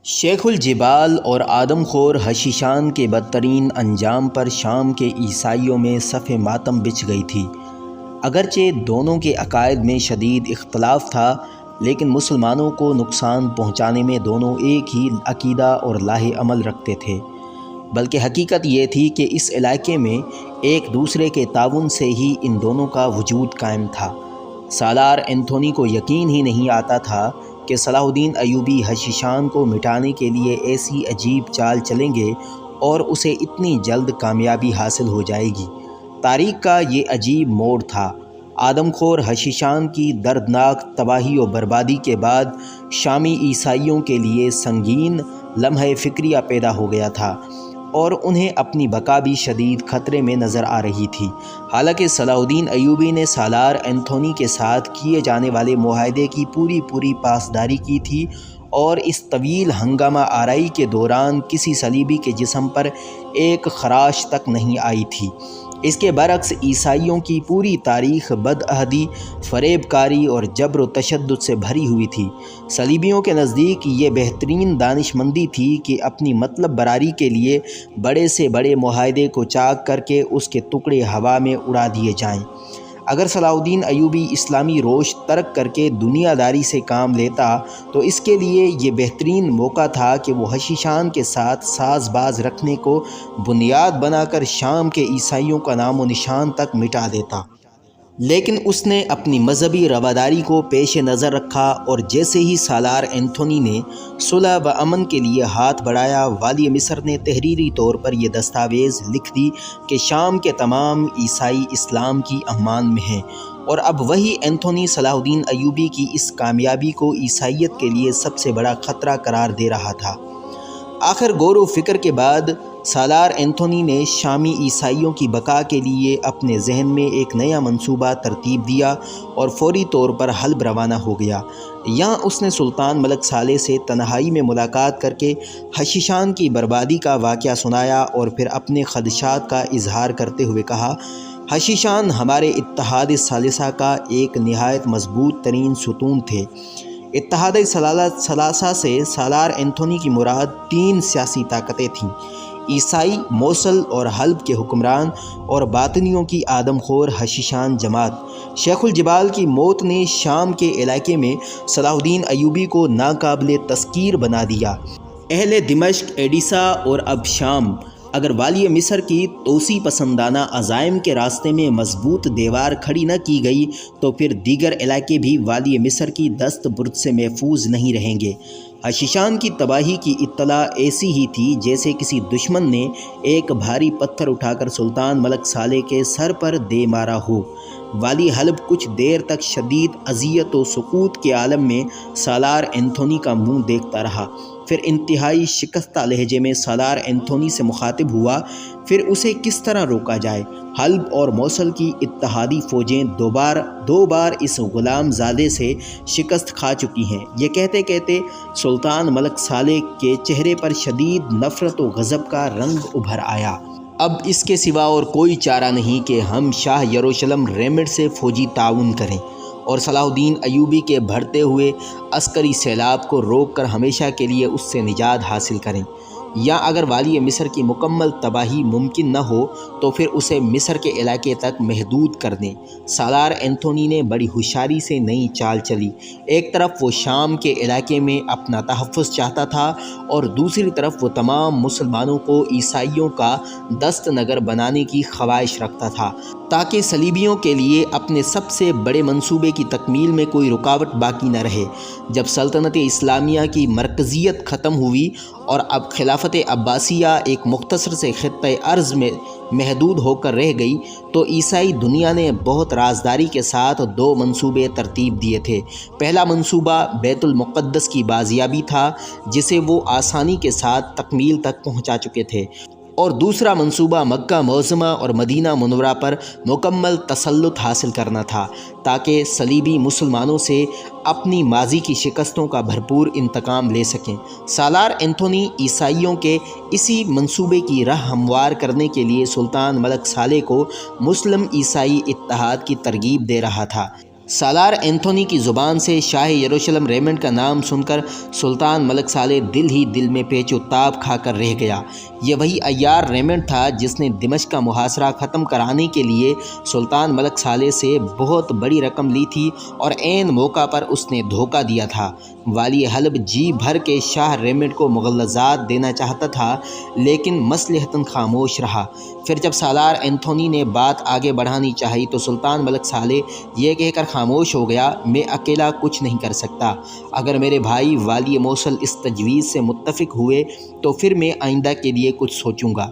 شیخ الجبال اور آدم خور حشیشان کے بدترین انجام پر شام کے عیسائیوں میں صف ماتم بچھ گئی تھی۔ اگرچہ دونوں کے عقائد میں شدید اختلاف تھا، لیکن مسلمانوں کو نقصان پہنچانے میں دونوں ایک ہی عقیدہ اور لاہ عمل رکھتے تھے۔ بلکہ حقیقت یہ تھی کہ اس علاقے میں ایک دوسرے کے تعاون سے ہی ان دونوں کا وجود قائم تھا۔ سالار اینتھونی کو یقین ہی نہیں آتا تھا کہ صلاح الدین ایوبی حشیشان کو مٹانے کے لیے ایسی عجیب چال چلیں گے اور اسے اتنی جلد کامیابی حاصل ہو جائے گی۔ تاریخ کا یہ عجیب موڑ تھا۔ آدم خور حشیشان کی دردناک تباہی و بربادی کے بعد شامی عیسائیوں کے لیے سنگین لمحہ فکریہ پیدا ہو گیا تھا اور انہیں اپنی بقا بھی شدید خطرے میں نظر آ رہی تھی۔ حالانکہ صلاح الدین ایوبی نے سالار اینتھونی کے ساتھ کیے جانے والے معاہدے کی پوری پاسداری کی تھی اور اس طویل ہنگامہ آرائی کے دوران کسی صلیبی کے جسم پر ایک خراش تک نہیں آئی تھی۔ اس کے برعکس عیسائیوں کی پوری تاریخ بدعہدی، فریب کاری اور جبر و تشدد سے بھری ہوئی تھی۔ صلیبیوں کے نزدیک یہ بہترین دانش مندی تھی کہ اپنی مطلب براری کے لیے بڑے سے بڑے معاہدے کو چاک کر کے اس کے ٹکڑے ہوا میں اڑا دیے جائیں۔ اگر صلاح الدین ایوبی اسلامی روش ترک کر کے دنیا داری سے کام لیتا تو اس کے لیے یہ بہترین موقع تھا کہ وہ حشیشان کے ساتھ ساز باز رکھنے کو بنیاد بنا کر شام کے عیسائیوں کا نام و نشان تک مٹا دیتا۔ لیکن اس نے اپنی مذہبی رواداری کو پیش نظر رکھا اور جیسے ہی سالار اینتھونی نے صلح و امن کے لیے ہاتھ بڑھایا، والی مصر نے تحریری طور پر یہ دستاویز لکھ دی کہ شام کے تمام عیسائی اسلام کی امان میں ہیں، اور اب وہی اینتھونی صلاح الدین ایوبی کی اس کامیابی کو عیسائیت کے لیے سب سے بڑا خطرہ قرار دے رہا تھا۔ آخر غور و فکر کے بعد سالار اینتھونی نے شامی عیسائیوں کی بقا کے لیے اپنے ذہن میں ایک نیا منصوبہ ترتیب دیا اور فوری طور پر حلب روانہ ہو گیا۔ یہاں اس نے سلطان ملک صالح سے تنہائی میں ملاقات کر کے حشیشان کی بربادی کا واقعہ سنایا اور پھر اپنے خدشات کا اظہار کرتے ہوئے کہا، حشیشان ہمارے اتحاد ثالثہ کا ایک نہایت مضبوط ترین ستون تھے۔ اتحاد ثلاثہ سے سالار اینتھونی کی مراد 3 سیاسی طاقتیں تھیں: عیسائی، موصل اور حلب کے حکمران، اور باطنیوں کی آدم خور حشیشان جماعت۔ شیخ الجبال کی موت نے شام کے علاقے میں صلاح الدین ایوبی کو ناقابل تذکیر بنا دیا۔ اہل دمشق، ایڈیسا اور اب شام اگر والی مصر کی توسیع پسندانہ عزائم کے راستے میں مضبوط دیوار کھڑی نہ کی گئی تو پھر دیگر علاقے بھی والی مصر کی دست برد سے محفوظ نہیں رہیں گے۔ حشیشان کی تباہی کی اطلاع ایسی ہی تھی جیسے کسی دشمن نے ایک بھاری پتھر اٹھا کر سلطان ملک صالح کے سر پر دے مارا ہو۔ والی حلب کچھ دیر تک شدید اذیت و سقوط کے عالم میں سالار اینتھونی کا منہ دیکھتا رہا، پھر انتہائی شکستہ لہجے میں سالار اینتھونی سے مخاطب ہوا، پھر اسے کس طرح روکا جائے؟ حلب اور موصل کی اتحادی فوجیں دو بار اس غلام زادے سے شکست کھا چکی ہیں۔ یہ کہتے کہتے سلطان ملک صالح کے چہرے پر شدید نفرت و غضب کا رنگ ابھر آیا۔ اب اس کے سوا اور کوئی چارہ نہیں کہ ہم شاہ یروشلم ریمنڈ سے فوجی تعاون کریں اور صلاح الدین ایوبی کے بڑھتے ہوئے عسکری سیلاب کو روک کر ہمیشہ کے لیے اس سے نجات حاصل کریں، یا اگر والی مصر کی مکمل تباہی ممکن نہ ہو تو پھر اسے مصر کے علاقے تک محدود کر دیں۔ سالار اینتھونی نے بڑی ہوشیاری سے نئی چال چلی۔ ایک طرف وہ شام کے علاقے میں اپنا تحفظ چاہتا تھا اور دوسری طرف وہ تمام مسلمانوں کو عیسائیوں کا دست نگر بنانے کی خواہش رکھتا تھا تاکہ صلیبیوں کے لیے اپنے سب سے بڑے منصوبے کی تکمیل میں کوئی رکاوٹ باقی نہ رہے۔ جب سلطنت اسلامیہ کی مرکزیت ختم ہوئی اور اب خلافت عباسیہ ایک مختصر سے خطۂ ارض میں محدود ہو کر رہ گئی تو عیسائی دنیا نے بہت رازداری کے ساتھ 2 منصوبے ترتیب دیے تھے۔ پہلا منصوبہ بیت المقدس کی بازیابی تھا جسے وہ آسانی کے ساتھ تکمیل تک پہنچا چکے تھے، اور دوسرا منصوبہ مکہ معظمہ اور مدینہ منورہ پر مکمل تسلط حاصل کرنا تھا تاکہ صلیبی مسلمانوں سے اپنی ماضی کی شکستوں کا بھرپور انتقام لے سکیں۔ سالار اینتھونی عیسائیوں کے اسی منصوبے کی راہ ہموار کرنے کے لیے سلطان ملک صالح کو مسلم عیسائی اتحاد کی ترغیب دے رہا تھا۔ سالار اینتھونی کی زبان سے شاہ یروشلم ریمنڈ کا نام سن کر سلطان ملک صالح دل ہی دل میں پیچ و تاب کھا کر رہ گیا۔ یہ وہی عیار ریمنڈ تھا جس نے دمشق کا محاصرہ ختم کرانے کے لیے سلطان ملک صالح سے بہت بڑی رقم لی تھی اور عین موقع پر اس نے دھوکہ دیا تھا۔ والی حلب جی بھر کے شاہ ریمنڈ کو مغلظات دینا چاہتا تھا لیکن مصلحتاً خاموش رہا۔ پھر جب سالار اینتھونی نے بات آگے بڑھانی چاہی تو سلطان ملک صالح یہ کہہ کر خاموش ہو گیا، میں اکیلا کچھ نہیں کر سکتا۔ اگر میرے بھائی والی موصل اس تجویز سے متفق ہوئے تو پھر میں آئندہ کے لیے کچھ سوچوں گا۔